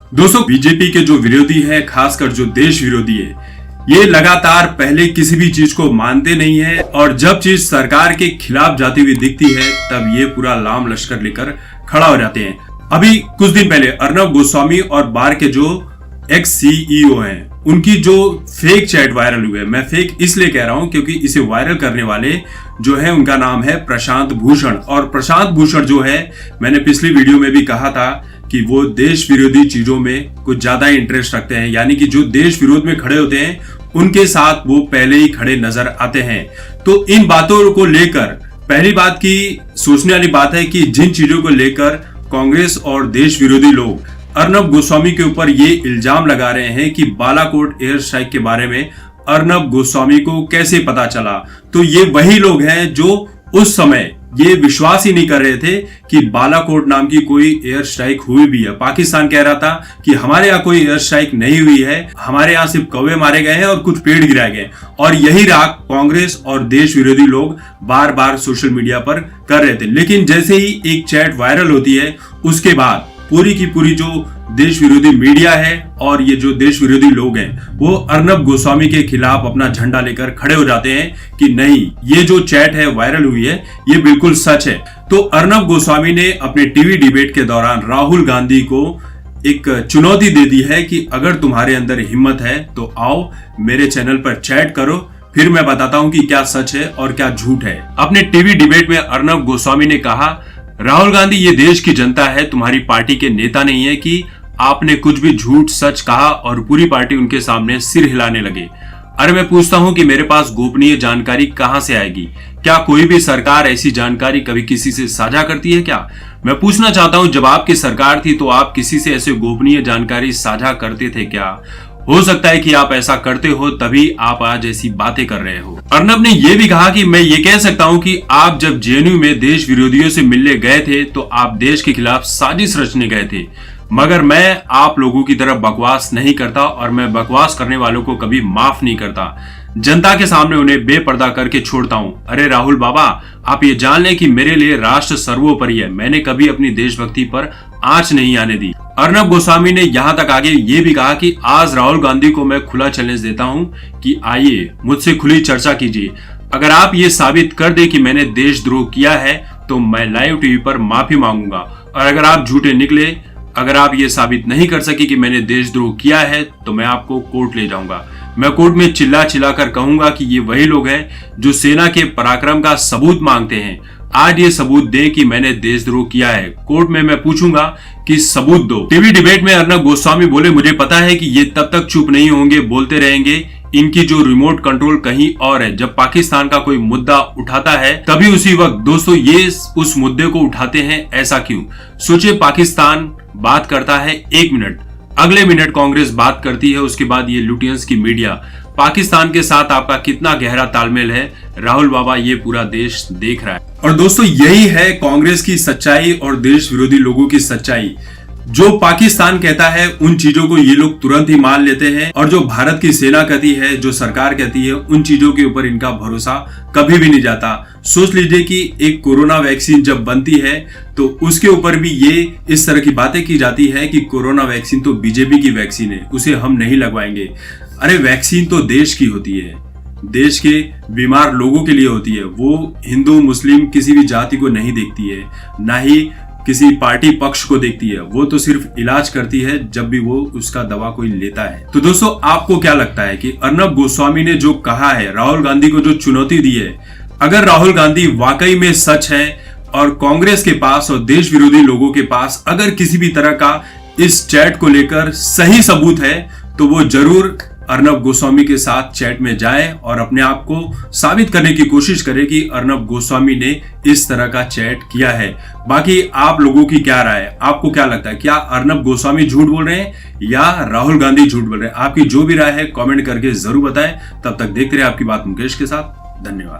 दोस्तों, बीजेपी के जो विरोधी हैं, खासकर जो देश विरोधी है, ये लगातार पहले किसी भी चीज को मानते नहीं है और जब चीज सरकार के खिलाफ जाती हुई दिखती है तब ये पूरा लाम लश्कर लेकर खड़ा हो जाते हैं। अभी कुछ दिन पहले अर्नब गोस्वामी और बार के जो एक्स सीईओ हैं, उनकी जो फेक चैट वायरल हुई है। मैं फेक इसलिए कह रहा हूं क्योंकि इसे वायरल करने वाले जो है उनका नाम है प्रशांत भूषण। और प्रशांत भूषण जो है, मैंने पिछली वीडियो में भी कहा था कि वो देश विरोधी चीजों में कुछ ज्यादा इंटरेस्ट रखते हैं, यानी कि जो देश विरोध में खड़े होते हैं उनके साथ वो पहले ही खड़े नजर आते हैं। तो इन बातों को लेकर पहली बात की सोचने वाली बात है कि जिन चीजों को लेकर कांग्रेस और देश विरोधी लोग अर्नब गोस्वामी के ऊपर ये इल्जाम लगा रहे हैं कि बालाकोट एयर स्ट्राइक के बारे में अर्नब गोस्वामी को कैसे पता चला, तो ये वही लोग हैं जो उस समय ये विश्वास ही नहीं कर रहे थे कि बालाकोट नाम की कोई एयर स्ट्राइक हुई भी है। पाकिस्तान कह रहा था कि हमारे यहाँ कोई एयर स्ट्राइक नहीं हुई है, हमारे यहाँ सिर्फ कौवे मारे गए हैं और कुछ पेड़ गिराए गए। और यही राग कांग्रेस और देश विरोधी लोग बार बार सोशल मीडिया पर कर रहे थे। लेकिन जैसे ही एक चैट वायरल होती है, उसके बाद पूरी की पूरी जो देश विरोधी मीडिया है और ये जो देश विरोधी लोग हैं, वो अर्नब गोस्वामी के खिलाफ अपना झंडा लेकर खड़े हो जाते हैं कि नहीं, ये जो चैट है वायरल हुई है ये बिल्कुल सच है। तो अर्नब गोस्वामी ने अपने टीवी डिबेट के दौरान राहुल गांधी को एक चुनौती दे दी है कि अगर तुम्हारे अंदर हिम्मत है तो आओ मेरे चैनल पर चैट करो, फिर मैं बताता हूं कि क्या सच है और क्या झूठ है। अपने टीवी डिबेट में अर्नब गोस्वामी ने कहा, राहुल गांधी ये देश की जनता है, तुम्हारी पार्टी के नेता नहीं है कि आपने कुछ भी झूठ सच कहा और पूरी पार्टी उनके सामने सिर हिलाने लगे। अरे मैं पूछता हूं कि मेरे पास गोपनीय जानकारी कहां से आएगी? क्या कोई भी सरकार ऐसी जानकारी कभी किसी से साझा करती है क्या? मैं पूछना चाहता हूं, जब आपकी सरकार थी तो आप किसी से ऐसे गोपनीय जानकारी साझा करते थे क्या? हो सकता है कि आप ऐसा करते हो तभी आप आज ऐसी बातें कर रहे हो। अर्नब ने यह भी कहा कि मैं ये कह सकता हूं कि आप जब जेएनयू में देश विरोधियों से मिलने गए थे तो आप देश के खिलाफ साजिश रचने गए थे, मगर मैं आप लोगों की तरह बकवास नहीं करता और मैं बकवास करने वालों को कभी माफ नहीं करता। जनता के सामने उन्हें बेपर्दा करके छोड़ता हूं। अरे राहुल बाबा, आप ये जान लें कि मेरे लिए राष्ट्र सर्वोपरि है, मैंने कभी अपनी देशभक्ति पर आंच नहीं आने दी। अर्नब गोस्वामी ने यहां तक आगे ये भी कहा कि आज राहुल गांधी को मैं खुला चैलेंज देता हूं कि आइए मुझसे खुली चर्चा कीजिए। अगर आप ये साबित कर दे कि मैंने देशद्रोह किया है तो मैं लाइव टीवी पर माफी मांगूंगा, और अगर आप झूठे निकले, अगर आप ये साबित नहीं कर सके कि मैंने देशद्रोह किया है तो मैं आपको कोर्ट ले जाऊंगा। मैं कोर्ट में चिल्ला चिल्ला कर कहूंगा कि ये वही लोग हैं जो सेना के पराक्रम का सबूत मांगते हैं। आज ये सबूत दें कि मैंने देशद्रोह किया है। कोर्ट में मैं पूछूंगा कि सबूत दो। टीवी डिबेट में अर्नब गोस्वामी बोले, मुझे पता है कि ये तब तक चुप नहीं होंगे, बोलते रहेंगे। इनकी जो रिमोट कंट्रोल कहीं और है। जब पाकिस्तान का कोई मुद्दा उठाता है तभी उसी वक्त दोस्तों ये उस मुद्दे को उठाते हैं, ऐसा क्यों? सोचिए, पाकिस्तान बात करता है 1 मिनट, अगले मिनट कांग्रेस बात करती है, उसके बाद ये लुटियंस की मीडिया। पाकिस्तान के साथ आपका कितना गहरा तालमेल है राहुल बाबा, ये पूरा देश देख रहा है। और दोस्तों यही है कांग्रेस की सच्चाई और देश विरोधी लोगों की सच्चाई। जो पाकिस्तान कहता है उन चीजों को ये लोग तुरंत ही मान लेते हैं, और जो भारत की सेना कहती है, जो सरकार कहती है, उन चीजों के ऊपर इनका भरोसा कभी भी नहीं जाता। सोच लीजिए कि एक कोरोना वैक्सीन जब बनती है तो उसके ऊपर भी ये इस तरह की बातें की जाती है कि कोरोना वैक्सीन तो बीजेपी की वैक्सीन है, उसे हम नहीं लगवाएंगे। अरे वैक्सीन तो देश की होती है, देश के बीमार लोगों के लिए होती है। वो हिंदू मुस्लिम किसी भी जाति को नहीं देखती है, ना ही किसी पार्टी पक्ष को देखती है। वो तो सिर्फ इलाज करती है जब भी वो उसका दवा कोई लेता है। तो दोस्तों आपको क्या लगता है कि अर्नब गोस्वामी ने जो कहा है, राहुल गांधी को जो चुनौती दी है, अगर राहुल गांधी वाकई में सच है और कांग्रेस के पास और देश विरोधी लोगों के पास अगर किसी भी तरह का इस चैट को लेकर सही सबूत है तो वो जरूर अर्नब गोस्वामी के साथ चैट में जाए और अपने आप को साबित करने की कोशिश करे कि अर्नब गोस्वामी ने इस तरह का चैट किया है। बाकी आप लोगों की क्या राय है? आपको क्या लगता है, क्या अर्नब गोस्वामी झूठ बोल रहे हैं या राहुल गांधी झूठ बोल रहे हैं? आपकी जो भी राय है कमेंट करके जरूर बताएं। तब तक देखते रहे आपकी बात मुकेश के साथ। धन्यवाद।